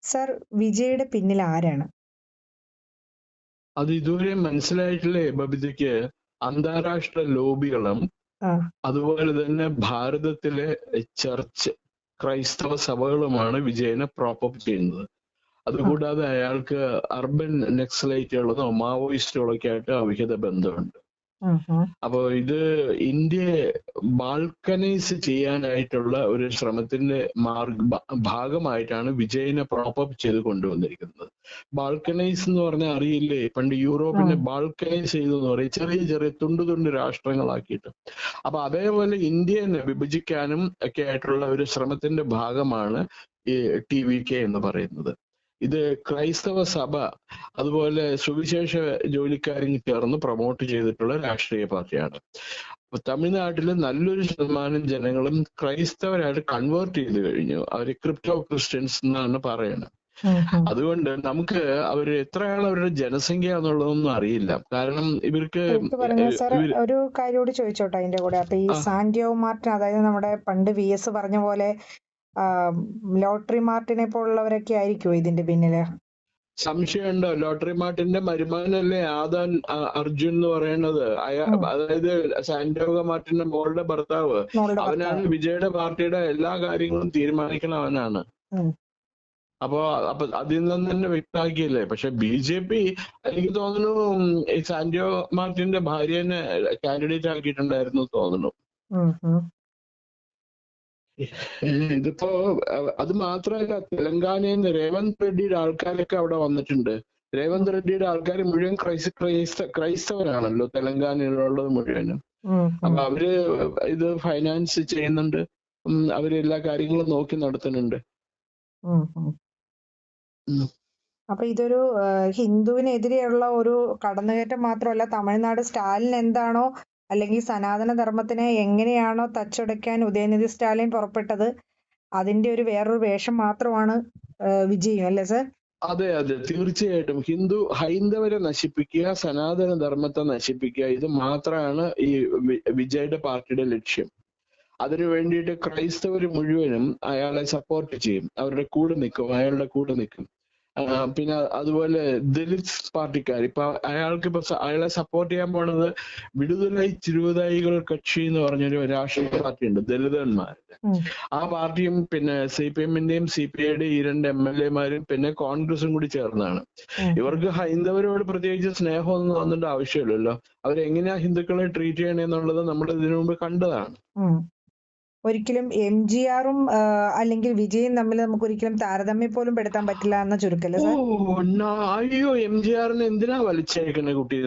Sir, വിജയുടെ പിന്നിൽ ആരാണ്? അത് ഇതുവരെ മനസ്സിലായിട്ടില്ലേ ബബിതയ്ക്ക്? അന്താരാഷ്ട്ര ലോബികളും അതുപോലെ തന്നെ ഭാരതത്തിലെ ചർച്ച് ക്രൈസ്തവ സഭകളുമാണ് വിജയനെ പ്രോപ്പപ്പ് ചെയ്യുന്നത്. അതുകൂടാതെ അയാൾക്ക് അർബൻ നക്സലൈറ്റുകളോ മാവോയിസ്റ്റുകളോ ഒക്കെ ആയിട്ട് അവിഹിത ബന്ധമുണ്ട്. അപ്പോ ഇത് ഇന്ത്യയെ ബാൾക്കനൈസ് ചെയ്യാനായിട്ടുള്ള ഒരു ശ്രമത്തിന്റെ ഭാഗമായിട്ടാണ് വിജയനെ പ്രോപ്പപ്പ് ചെയ്ത് കൊണ്ടുവന്നിരിക്കുന്നത്. ബാൾക്കനൈസ് എന്ന് പറഞ്ഞാൽ അറിയില്ലേ, പണ്ട് യൂറോപ്പിനെ ബാൾക്കനൈസ് ചെയ്തു എന്ന് പറയും, ചെറിയ ചെറിയ തുണ്ട് രാഷ്ട്രങ്ങളാക്കിയിട്ട്. അപ്പൊ അതേപോലെ ഇന്ത്യനെ വിഭജിക്കാനും ഒക്കെ ആയിട്ടുള്ള ഒരു ശ്രമത്തിന്റെ ഭാഗമാണ് ഈ TVK എന്ന് പറയുന്നത്. ഇത് ക്രൈസ്തവ സഭ അതുപോലെ സുവിശേഷ ജോലിക്കാരും ചേർന്ന് പ്രൊമോട്ട് ചെയ്തിട്ടുള്ള രാഷ്ട്രീയ പാർട്ടിയാണ്. തമിഴ്നാട്ടില് നല്ലൊരു ശതമാനം ജനങ്ങളും ക്രൈസ്തവരായിട്ട് കൺവേർട്ട് ചെയ്ത് കഴിഞ്ഞു. അവര് ക്രിപ്റ്റോ ക്രിസ്ത്യൻസ് എന്നാണ് പറയുന്നത്. അതുകൊണ്ട് നമുക്ക് അവര് എത്രയാണ് അവരുടെ ജനസംഖ്യ എന്നുള്ളതൊന്നും അറിയില്ല. കാരണം ഇവർക്ക് ഒരു കാര്യോട് ചോദിച്ചോട്ടെ അതിന്റെ കൂടെ. അപ്പൊ ഈ സാന്റിയോ മാർട്ടിൻ, അതായത് നമ്മുടെ പണ്ട് VS പറഞ്ഞ പോലെ ലോട്ടറി മാർട്ടിനെ പോലുള്ളവരൊക്കെ ആയിരിക്കുമോ ഇതിന്റെ പിന്നില്? സംശയമുണ്ടോ? ലോട്ടറി മാർട്ടിന്റെ മരുമകനല്ലേ ആദാൻ അർജുൻ എന്ന് പറയുന്നത്? അതായത് സാന്റിയാഗോ മാർട്ടിന്റെ മോളുടെ ഭർത്താവ്. അവനാണ് വിജയുടെ പാർട്ടിയുടെ എല്ലാ കാര്യങ്ങളും തീരുമാനിക്കണം, അവനാണ്. അപ്പൊ അതിൽ നിന്ന് തന്നെ വ്യക്തമാക്കിയല്ലേ. പക്ഷെ BJP എനിക്ക് തോന്നുന്നു ഈ സാന്റിയോ മാർട്ടിന്റെ ഭാര്യനെ കാൻഡിഡേറ്റ് ആക്കിയിട്ടുണ്ടായിരുന്നു തോന്നുന്നു. ഇതിപ്പോ അത് മാത്രമല്ല, തെലങ്കാനയിൽ നിന്ന് രേവന്ത് റെഡ്ഡിയുടെ ആൾക്കാരൊക്കെ അവിടെ വന്നിട്ടുണ്ട്. രേവന്ത് റെഡ്ഡിയുടെ ആൾക്കാർ മുഴുവൻ ക്രൈസ്തവരാണല്ലോ തെലങ്കാനയിലുള്ളത് മുഴുവനും. അപ്പൊ അവര് ഇത് ഫൈനാൻസ് ചെയ്യുന്നുണ്ട്, അവര് എല്ലാ കാര്യങ്ങളും നോക്കി നടത്തുന്നുണ്ട്. അപ്പൊ ഇതൊരു ഹിന്ദുവിനെതിരെയുള്ള ഒരു കടന്നുകയറ്റം മാത്രമല്ല, തമിഴ്നാട് സ്റ്റാലിൻ എന്താണോ അല്ലെങ്കിൽ സനാതന ധർമ്മത്തിനെ എങ്ങനെയാണോ തച്ചുടയ്ക്കാൻ ഉദയനിധി സ്റ്റാലിൻ പുറപ്പെട്ടത്, അതിന്റെ ഒരു വേറൊരു വേഷം മാത്രമാണ് വിജയം, അല്ലേ സർ? അതെ അതെ, തീർച്ചയായിട്ടും. ഹൈന്ദവരെ നശിപ്പിക്കുക, സനാതന ധർമ്മത്തെ നശിപ്പിക്കുക, ഇത് മാത്രമാണ് ഈ വിജയുടെ പാർട്ടിയുടെ ലക്ഷ്യം. അതിനു വേണ്ടിയിട്ട് ക്രൈസ്തവർ മുഴുവനും അയാളെ സപ്പോർട്ട് ചെയ്യും, അവരുടെ കൂടെ നിൽക്കും, അയാളുടെ കൂടെ നിൽക്കും. പിന്നെ അതുപോലെ ദലിത് പാർട്ടിക്കാർ ഇപ്പൊ അയാളെ സപ്പോർട്ട് ചെയ്യാൻ പോണത് വിടുതലൈ ചിരുവതായികൾ കക്ഷി എന്ന് പറഞ്ഞൊരു രാഷ്ട്രീയ പാർട്ടി ഉണ്ട്, ദലിതന്മാരുടെ. ആ പാർട്ടിയും പിന്നെ CPM-ന്റെയും CPI-യുടെയും ഈ 2 MLA-മാരും പിന്നെ കോൺഗ്രസും കൂടി ചേർന്നാണ്. ഇവർക്ക് ഹൈന്ദവരോട് പ്രത്യേകിച്ച് സ്നേഹമൊന്നും തോന്നേണ്ട ആവശ്യമില്ലല്ലോ. അവരെങ്ങനെയാ ഹിന്ദുക്കളെ ട്രീറ്റ് ചെയ്യണമെന്നുള്ളത് നമ്മൾ ഇതിനു മുമ്പ് കണ്ടതാണ്. ഒരിക്കലും MGR-ഉം അല്ലെങ്കിൽ വിജയും തമ്മിൽ നമുക്ക് ഒരിക്കലും താരതമ്യം പോലും പെടുത്താൻ പറ്റില്ല എന്ന ചുരുക്കല്ലേ സാർ? അയ്യോ, MGR-നെ എന്തിനാ വലിച്ചേക്കുന്നത് കുട്ടി?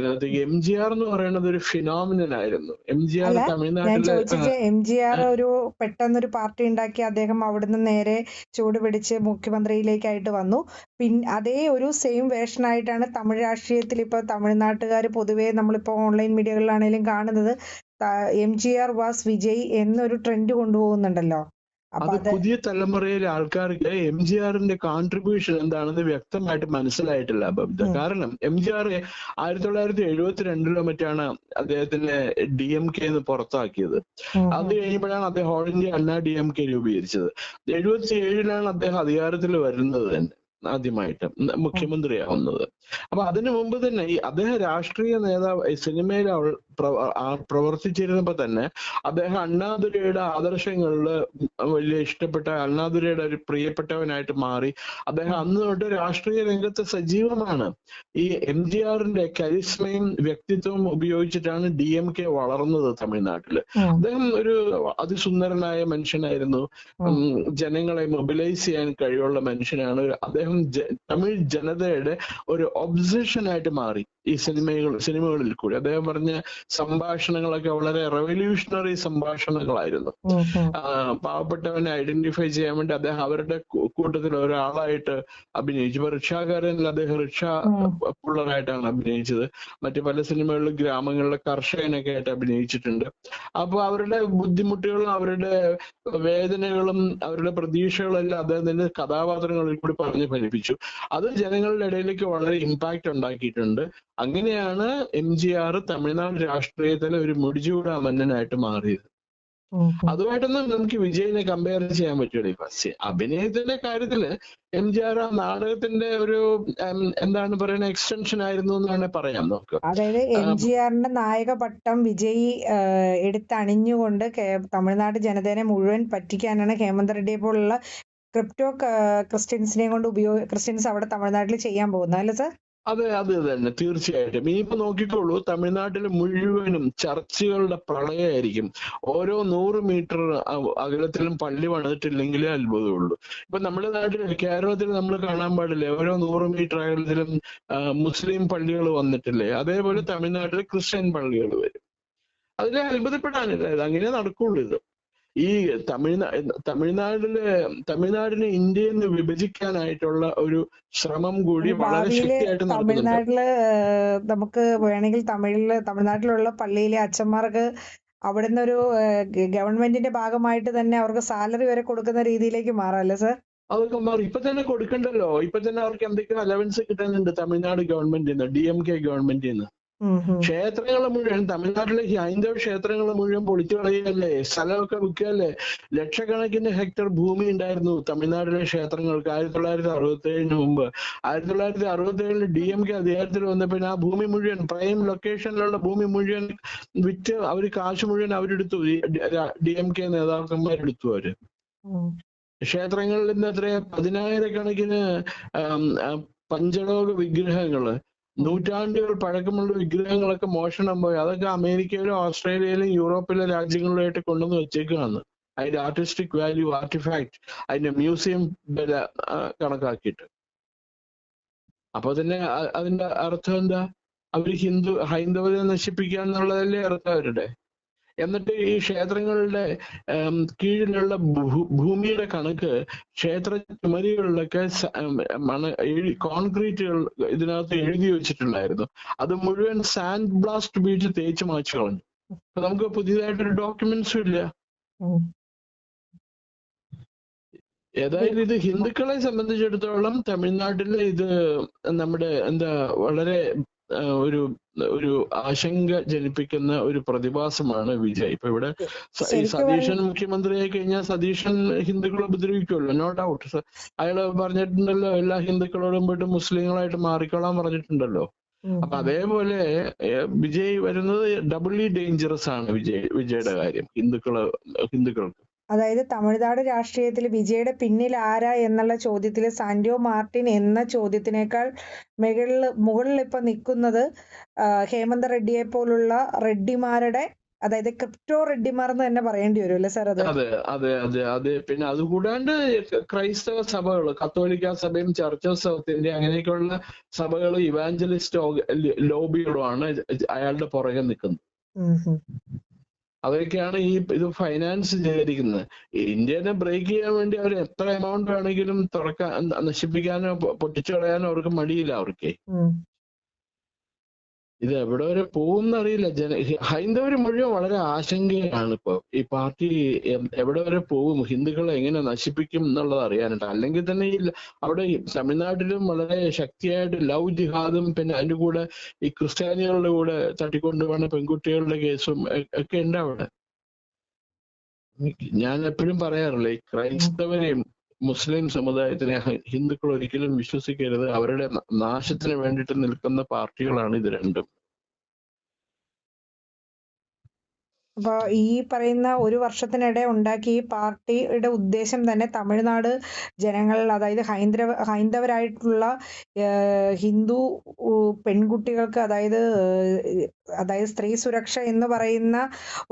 MGR എന്ന് പറയുന്നത് ഒരു ഫിനോമിനൻ ആയിരുന്നു. MGR തമിഴ്നാട്ടിലെ MGR ഒരു പെട്ടെന്നൊരു പാർട്ടി ഉണ്ടാക്കി അദ്ദേഹം അവിടുന്ന് നേരെ ചൂട് പിടിച്ച് മുഖ്യമന്ത്രിയിലേക്കായിട്ട് വന്നു. പിന്നെ അതേ ഒരു സെയിം വേർഷനായിട്ടാണ് തമിഴ് രാഷ്ട്രീയത്തിൽ ഇപ്പൊ തമിഴ്നാട്ടുകാർ പൊതുവെ നമ്മളിപ്പോ ഓൺലൈൻ മീഡിയകളിലാണെങ്കിലും കാണുന്നത്. MGR വാസ് വിജയ് എന്നൊരു ട്രെൻഡ് കൊണ്ടുപോകുന്നുണ്ടല്ലോ. അത് പുതിയ തലമുറയിലെ ആൾക്കാർക്ക് MGR-ന്റെ കോൺട്രിബ്യൂഷൻ എന്താണെന്ന് വ്യക്തമായിട്ട് മനസ്സിലായിട്ടില്ല ബബ്ദ. കാരണം MGR 1972 മറ്റാണ് അദ്ദേഹത്തിന് DMK എന്ന് പുറത്താക്കിയത്. അത് കഴിയുമ്പോഴാണ് അദ്ദേഹം ഓൾ ഇന്ത്യ അണ്ണാ DMK രൂപീകരിച്ചത്. 77-ലാണ് അദ്ദേഹം അധികാരത്തിൽ വരുന്നത് തന്നെ, ആദ്യമായിട്ട് മുഖ്യമന്ത്രിയാവുന്നത്. അപ്പൊ അതിനു മുമ്പ് തന്നെ അദ്ദേഹം രാഷ്ട്രീയ നേതാവ് സിനിമയിൽ പ്രവർത്തിച്ചിരുന്നപ്പോ തന്നെ അദ്ദേഹം അണ്ണാദുരൈയുടെ ആദർശങ്ങളിൽ വലിയ ഇഷ്ടപ്പെട്ട, അണ്ണാദുരൈയുടെ ഒരു പ്രിയപ്പെട്ടവനായിട്ട് മാറി. അദ്ദേഹം അന്ന് തൊട്ട് രാഷ്ട്രീയ രംഗത്ത് സജീവമാണ്. ഈ MGR-ന്റെ കരിസ്മയും വ്യക്തിത്വവും ഉപയോഗിച്ചിട്ടാണ് DMK വളർന്നത് തമിഴ്നാട്ടില്. അദ്ദേഹം ഒരു അതിസുന്ദരനായ മനുഷ്യനായിരുന്നു, ജനങ്ങളെ മൊബിലൈസ് ചെയ്യാൻ കഴിവുള്ള മനുഷ്യനാണ്. അദ്ദേഹം തമിഴ് ജനതയുടെ ഒരു ഒബ്സഷനായിട്ട് മാറി ഈ സിനിമകളിൽ കൂടി. അദ്ദേഹം പറഞ്ഞ സംഭാഷണങ്ങളൊക്കെ വളരെ റെവല്യൂഷണറി സംഭാഷണങ്ങളായിരുന്നു. പാവപ്പെട്ടവനെ ഐഡന്റിഫൈ ചെയ്യാൻ വേണ്ടി അദ്ദേഹം അവരുടെ കൂട്ടത്തിൽ ഒരാളായിട്ട് അഭിനയിച്ചു. ഇപ്പൊ റിക്ഷാക്കാരനിൽ അദ്ദേഹം റിക്ഷ പുള്ളറായിട്ടാണ് അഭിനയിച്ചത്. മറ്റു പല സിനിമകളിലും ഗ്രാമങ്ങളിലെ കർഷകനൊക്കെ ആയിട്ട് അഭിനയിച്ചിട്ടുണ്ട്. അപ്പൊ അവരുടെ ബുദ്ധിമുട്ടുകളും അവരുടെ വേദനകളും അവരുടെ പ്രതീക്ഷകളും എല്ലാം അദ്ദേഹത്തിന്റെ കഥാപാത്രങ്ങളിൽ കൂടി പറഞ്ഞ് ഫലിപ്പിച്ചു. അത് ജനങ്ങളുടെ ഇടയിലേക്ക് വളരെ ഇമ്പാക്ട് ഉണ്ടാക്കിയിട്ടുണ്ട്. അങ്ങനെയാണ് MGR തമിഴ്നാട് രാഷ്ട്രീയത്തിലെ ഒരു മുടിചൂടാ മന്നനായിട്ട് മാറിയത്. ഉം ഉം. അതുമായിട്ടൊന്നും നമുക്ക് വിജയിനെ കമ്പയർ ചെയ്യാൻ പറ്റൂല. പക്ഷേ അഭിനയത്തിന്റെ കാര്യത്തില് MGR ആ നാടകത്തിന്റെ ഒരു എന്താണ് പറയുന്ന എക്സ്റ്റൻഷൻ ആയിരുന്നു എന്ന് വേണേൽ പറയാം നമുക്ക്. അതായത് ആ, MGRന്റെ നായക പട്ടം വിജയ് എടുത്തണിഞ്ഞുകൊണ്ട് തമിഴ്നാട് ജനതയെ മുഴുവൻ പറ്റിക്കാനാണ് ഹേമന്ത് റെഡ്ഡിയെ പോലുള്ള ക്രിപ്റ്റോ ക്രിസ്ത്യൻസിനെ കൊണ്ട് ക്രിസ്ത്യൻസ് അവിടെ തമിഴ്നാട്ടിൽ ചെയ്യാൻ പോകുന്നത് അല്ലേ സർ? അതെ, അത് തന്നെ തീർച്ചയായിട്ടും. ഇനിയിപ്പോ നോക്കിക്കോളൂ, തമിഴ്നാട്ടിൽ മുഴുവനും ചർച്ചുകളുടെ പ്രളയമായിരിക്കും. ഓരോ 100 മീറ്റർ അകലത്തിലും പള്ളി പണിതിട്ടില്ലെങ്കിലേ അത്ഭുതമുള്ളൂ. ഇപ്പൊ നമ്മുടെ നാട്ടിൽ കേരളത്തിൽ നമ്മൾ കാണാൻ പാടില്ലേ, ഓരോ 100 മീറ്റർ അകലത്തിലും മുസ്ലിം പള്ളികൾ വന്നിട്ടില്ലേ? അതേപോലെ തമിഴ്നാട്ടിൽ ക്രിസ്ത്യൻ പള്ളികൾ വരും. അതിലെ അത്ഭുതപ്പെടാനില്ല, ഇത് അങ്ങനെ നടക്കുള്ളൂ. ഇത് ഈ തമിഴ്നാടിനെ ഇന്ത്യയിൽ നിന്ന് വിഭജിക്കാനായിട്ടുള്ള ഒരു ശ്രമം കൂടി വളരെ ഭാവിയില് ശക്തിയായിട്ട് നടക്കുന്നുണ്ട്. തമിഴ്നാട്ടില് നമുക്ക് വേണമെങ്കിൽ തമിഴ്നാട്ടിലുള്ള പള്ളിയിലെ അച്ഛന്മാർക്ക് അവിടുന്ന് ഒരു ഗവൺമെന്റിന്റെ ഭാഗമായിട്ട് തന്നെ അവർക്ക് സാലറി വരെ കൊടുക്കുന്ന രീതിയിലേക്ക് മാറാം അല്ലേ സർ? അതൊക്കെ മാറി. ഇപ്പൊ തന്നെ കൊടുക്കണ്ടല്ലോ. ഇപ്പൊ തന്നെ അവർക്ക് എന്തൊക്കെയോ അലവൻസ് കിട്ടുന്നുണ്ട് തമിഴ്നാട് ഗവൺമെന്റിൽ നിന്ന്, DMK ഗവൺമെന്റിൽ നിന്ന്. ക്ഷേത്രങ്ങൾ മുഴുവൻ, തമിഴ്നാട്ടിലെ ഹൈന്ദവ ക്ഷേത്രങ്ങൾ മുഴുവൻ പൊളിച്ചു കളയുകയല്ലേ, സ്ഥലമൊക്കെ വിൽക്കുകയല്ലേ. ലക്ഷക്കണക്കിന് ഹെക്ടർ ഭൂമി ഉണ്ടായിരുന്നു തമിഴ്നാട്ടിലെ ക്ഷേത്രങ്ങൾക്ക് 1967 മുമ്പ്. 1967 DMK അധികാരത്തിൽ വന്നപ്പോൾ ആ ഭൂമി മുഴുവൻ, പ്രൈം ലൊക്കേഷനിലുള്ള ഭൂമി മുഴുവൻ വിറ്റ് അവര് കാശ് മുഴുവൻ അവരെടുത്തു. DMK നേതാക്കന്മാരെടുത്തു അവര്. ക്ഷേത്രങ്ങളിൽ നിന്ന് എത്ര 10,000-കണക്കിന് പഞ്ചലോക വിഗ്രഹങ്ങള്, നൂറ്റാണ്ടുകൾ പഴക്കമുള്ള വിഗ്രഹങ്ങളൊക്കെ മോഷണം പോയി. അതൊക്കെ അമേരിക്കയിലും ഓസ്ട്രേലിയയിലും യൂറോപ്പിലെ രാജ്യങ്ങളിലായിട്ട് കൊണ്ടുവന്ന് വെച്ചേക്കാണ്. അതിന്റെ ആർട്ടിസ്റ്റിക് വാല്യൂ, ആർട്ടിഫാക്ട്, അതിന്റെ മ്യൂസിയം വില കണക്കാക്കിയിട്ട്. അപ്പൊ തന്നെ അതിന്റെ അർത്ഥം എന്താ? അവര് ഹൈന്ദവരെ നശിപ്പിക്കുക എന്നുള്ളതല്ലേ അർത്ഥം അവരുടെ. എന്നിട്ട് ഈ ക്ഷേത്രങ്ങളുടെ കീഴിലുള്ള ഭൂമിയുടെ കണക്ക് ക്ഷേത്ര ചുമരികളിലൊക്കെ കോൺക്രീറ്റുകൾ ഇതിനകത്ത് എഴുതി വെച്ചിട്ടുണ്ടായിരുന്നു. അത് മുഴുവൻ സാൻഡ് ബ്ലാസ്റ്റ് ബീച്ച് തേച്ച് മാച്ചു കളഞ്ഞു. അപ്പൊ നമുക്ക് പുതിയതായിട്ടൊരു ഡോക്യുമെന്റ്സും ഇല്ല. ഏതായാലും ഇത് ഹിന്ദുക്കളെ സംബന്ധിച്ചിടത്തോളം തമിഴ്നാട്ടിലെ ഇത് നമ്മുടെ വളരെ ഒരു ഒരു ആശങ്ക ജനിപ്പിക്കുന്ന ഒരു പ്രതിഭാസമാണ് വിജയ്. ഇപ്പൊ ഇവിടെ സതീശൻ മുഖ്യമന്ത്രിയായി കഴിഞ്ഞാൽ സതീശൻ ഹിന്ദുക്കളെ ഉപദ്രവിക്കുമല്ലോ, നോ ഡൗട്ട്. അയാള് പറഞ്ഞിട്ടുണ്ടല്ലോ, എല്ലാ ഹിന്ദുക്കളോടും പോയിട്ട് മുസ്ലിങ്ങളായിട്ട് മാറിക്കോളാൻ പറഞ്ഞിട്ടുണ്ടല്ലോ. അപ്പൊ അതേപോലെ വിജയ് വരുന്നത് ഡബിളി ഡേഞ്ചറസ് ആണ് വിജയുടെ കാര്യം ഹിന്ദുക്കൾക്ക്. അതായത് തമിഴ്നാട് രാഷ്ട്രീയത്തിൽ വിജയുടെ പിന്നിൽ ആരാ എന്നുള്ള ചോദ്യത്തിൽ സാന്റോ മാർട്ടിൻ എന്ന ചോദ്യത്തിനേക്കാൾ മുകളിൽ ഇപ്പൊ നിൽക്കുന്നത് ഹേമന്ത് റെഡ്ഡിയെ പോലുള്ള റെഡ്ഡിമാരുടെ, അതായത് ക്രിപ്റ്റോ റെഡ്ഡിമാർ എന്ന് തന്നെ പറയേണ്ടി വരും അല്ലേ സാർ? അതെ. പിന്നെ അതുകൂടാണ്ട് ക്രൈസ്തവ സഭകൾ, കത്തോലിക്ക സഭയും ചർച്ച് ഓഫ് സൗത്ത് ഇന്ത്യ അങ്ങനെയൊക്കെയുള്ള സഭകളും ഇവാഞ്ചലിസ്റ്റ് ലോബികളുമാണ് അയാളുടെ പുറകെ നിൽക്കുന്നത്. അതൊക്കെയാണ് ഇത് ഫൈനാൻസ് ചെയ്തിരിക്കുന്നത്. ഇന്ത്യനെ ബ്രേക്ക് ചെയ്യാൻ വേണ്ടി അവർ എത്ര എമൗണ്ട് വേണമെങ്കിലും നശിപ്പിക്കാനോ പൊട്ടിച്ചു കളയാനോ അവർക്ക് മടിയില്ല. അവർക്ക് ഇത് എവിടെ വരെ പോകുന്നറിയില്ല. ഹൈന്ദവര് മുഴുവൻ വളരെ ആശങ്കയാണ് ഇപ്പൊ. ഈ പാർട്ടി എവിടെ വരെ പോകും, ഹിന്ദുക്കളെ എങ്ങനെ നശിപ്പിക്കും എന്നുള്ളത് അറിയാനുണ്ട്. അല്ലെങ്കിൽ തന്നെ അവിടെ തമിഴ്നാട്ടിലും വളരെ ശക്തിയായിട്ട് ലവ് ജിഹാദും പിന്നെ അതിന്റെ കൂടെ ഈ ക്രിസ്ത്യാനികളുടെ കൂടെ തട്ടിക്കൊണ്ടുപോകുന്ന പെൺകുട്ടികളുടെ കേസും ഒക്കെ ഉണ്ട് അവിടെ. ഞാൻ എപ്പോഴും പറയാറില്ല, ഈ ക്രൈസ്തവരെയും മുസ്ലിം സമുദായത്തിനെ ഹിന്ദുക്കൾ ഒരിക്കലും വിശ്വസിക്കരുത്. അവരുടെ നാശത്തിന് വേണ്ടിയിട്ട് നിൽക്കുന്ന പാർട്ടികളാണ് ഇത് രണ്ടും. അപ്പൊ ഈ പറയുന്ന ഒരു വർഷത്തിനിടെ ഉണ്ടാക്കിയ ഈ പാർട്ടിയുടെ ഉദ്ദേശം തന്നെ തമിഴ്നാട് ജനങ്ങൾ, അതായത് ഹൈന്ദവരായിട്ടുള്ള ഹിന്ദു പെൺകുട്ടികൾക്ക്, അതായത് സ്ത്രീ സുരക്ഷ എന്ന് പറയുന്ന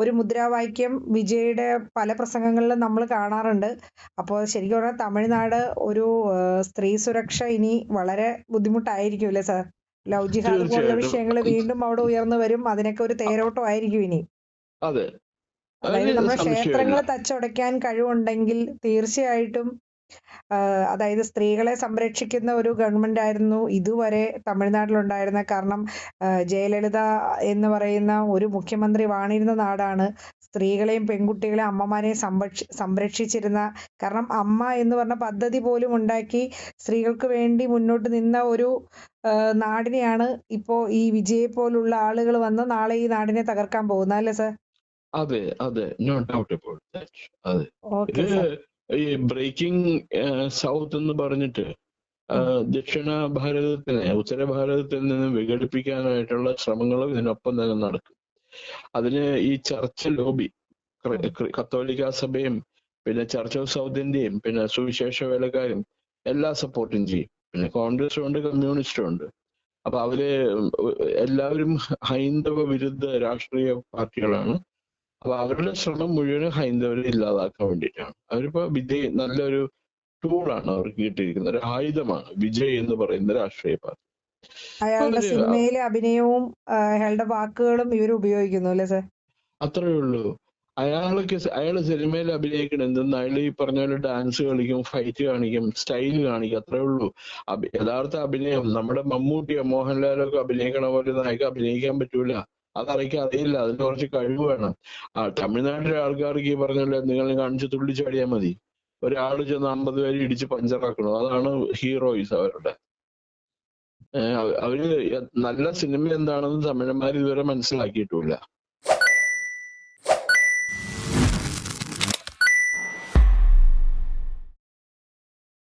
ഒരു മുദ്രാവാക്യം വിജയുടെ പല പ്രസംഗങ്ങളിലും നമ്മൾ കാണാറുണ്ട്. അപ്പോൾ ശരിക്കും പറഞ്ഞാൽ തമിഴ്നാട് ഒരു സ്ത്രീ സുരക്ഷ ഇനി വളരെ ബുദ്ധിമുട്ടായിരിക്കും അല്ലേ സാർ? ലവ് ജിഹാദ് പോലുള്ള വിഷയങ്ങൾ വീണ്ടും അവിടെ ഉയർന്നു വരും. അതിനൊക്കെ ഒരു തേരോട്ടം ആയിരിക്കും ഇനി. അതെ, അതായത് നമ്മുടെ ക്ഷേത്രങ്ങൾ തച്ചുടയ്ക്കാൻ കഴിവുണ്ടെങ്കിൽ തീർച്ചയായിട്ടും അതായത് സ്ത്രീകളെ സംരക്ഷിക്കുന്ന ഒരു ഗവൺമെന്റ് ആയിരുന്നു ഇതുവരെ തമിഴ്നാട്ടിലുണ്ടായിരുന്ന. കാരണം ജയലളിത എന്ന് പറയുന്ന ഒരു മുഖ്യമന്ത്രി വാണിരുന്ന നാടാണ്. സ്ത്രീകളെയും പെൺകുട്ടികളെയും അമ്മമാരെയും സംരക്ഷിച്ചിരുന്ന, കാരണം അമ്മ എന്ന് പറഞ്ഞ പദ്ധതി പോലും ഉണ്ടാക്കി സ്ത്രീകൾക്ക് വേണ്ടി മുന്നോട്ട് നിന്ന ഒരു നാടിനെയാണ് ഇപ്പോ ഈ വിജയെ പോലുള്ള ആളുകൾ വന്ന് നാളെ ഈ നാടിനെ തകർക്കാൻ പോകുന്നത് അല്ലേ സർ? അതെ അതെ, നോ ഡൗട്ട് അബൌട്ട് ദാറ്റ്. അതെ, ഓക്കെ ഇത് സർ. ഈ ബ്രേക്കിംഗ് സൗത്ത് എന്ന് പറഞ്ഞിട്ട് ദക്ഷിണ ഭാരതത്തിനെ ഉത്തര ഭാരതത്തിൽ നിന്ന് വിഘടിപ്പിക്കാനായിട്ടുള്ള ശ്രമങ്ങളും ഇതിനൊപ്പം തന്നെ നടക്കും. അതിന് ഈ ചർച്ച് ലോബി, കത്തോലിക്ക സഭയും പിന്നെ ചർച്ച് ഓഫ് സൗത്ത് ഇന്ത്യയും പിന്നെ സുവിശേഷ വേലക്കാരും എല്ലാം സപ്പോർട്ടും ചെയ്യും. പിന്നെ കോൺഗ്രസും ഉണ്ട്, കമ്മ്യൂണിസ്റ്റും ഉണ്ട്. അപ്പൊ അവര് എല്ലാവരും ഹൈന്ദവ വിരുദ്ധ രാഷ്ട്രീയ പാർട്ടികളാണ്. അപ്പൊ അവരുടെ ശ്രമം മുഴുവനും ഹൈന്ദവരെ ഇല്ലാതാക്കാൻ വേണ്ടിയിട്ടാണ്. അവരിപ്പോ വിജയ് നല്ലൊരു ടൂളാണ് അവർക്ക് കിട്ടിയിരിക്കുന്നത്, ഒരു ആയുധമാണ് വിജയ് എന്ന് പറയുന്ന രാഷ്ട്രീയ പാർട്ടി. അയാളുടെ അവര് സിനിമയിലെ അഭിനയവും അയാളുടെ വാക്കുകളും ഇവർ ഉപയോഗിക്കുന്നു അല്ലേ സർ? അത്രേ ഉള്ളൂ. അയാള് സിനിമയിൽ അഭിനയിക്കണം എന്തെന്ന്, അയാൾ ഈ പറഞ്ഞ പോലെ ഡാൻസ് കളിക്കും, ഫൈറ്റ് കാണിക്കും, സ്റ്റൈൽ കാണിക്കും, അത്രേ ഉള്ളൂ. യഥാർത്ഥ അഭിനയം നമ്മുടെ മമ്മൂട്ടിയോ മോഹൻലാലൊക്കെ അഭിനയിക്കണ പോലെ നായിക അഭിനയിക്കാൻ പറ്റൂല. അതറിയിക്കാൻ അറിയില്ല, അതിന് കുറച്ച് കഴിവ് വേണം. തമിഴ്നാട്ടിലെ ആൾക്കാർക്ക് ഈ പറഞ്ഞ പോലെ നിങ്ങൾ കാണിച്ച് തുള്ളിച്ചാടിയാൽ മതി. ഒരാള് ചെന്ന് 50 പേര് ഇടിച്ച് പഞ്ചറാക്കണു, അതാണ് ഹീറോയിസ് അവരുടെ. അവര് നല്ല സിനിമ എന്താണെന്ന് തമിഴന്മാർ ഇതുവരെ മനസ്സിലാക്കിയിട്ടില്ല.